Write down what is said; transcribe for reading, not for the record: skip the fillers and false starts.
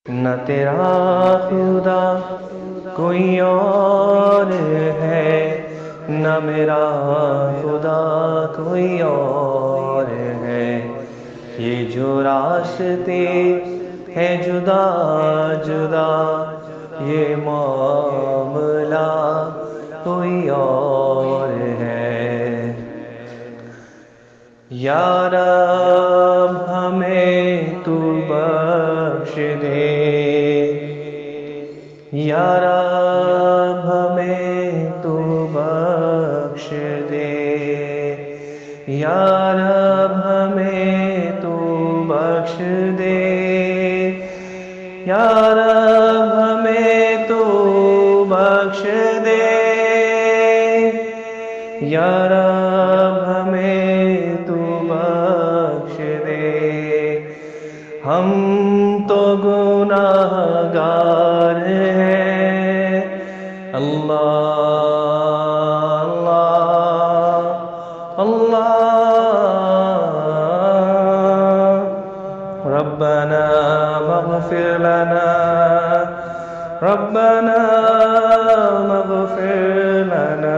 نہ تیرا خدا کوئی اور ہے، نہ میرا خدا کوئی اور ہے۔ یہ جو راستے ہیں جدا جدا، یہ معاملہ کوئی اور ہے۔ یا رب ہمیں تو بخش دے، یا رب ہمیں تو بخش دے، یا رب ہمیں تو بخش دے، یا رب ہمیں تو بخش دے، یا رب ہمیں تو بخش دے۔ ہم تو گناہ گار ہیں، اللہ اللہ اللہ۔ ربنا مغفر لنا، ربنا مغفر لنا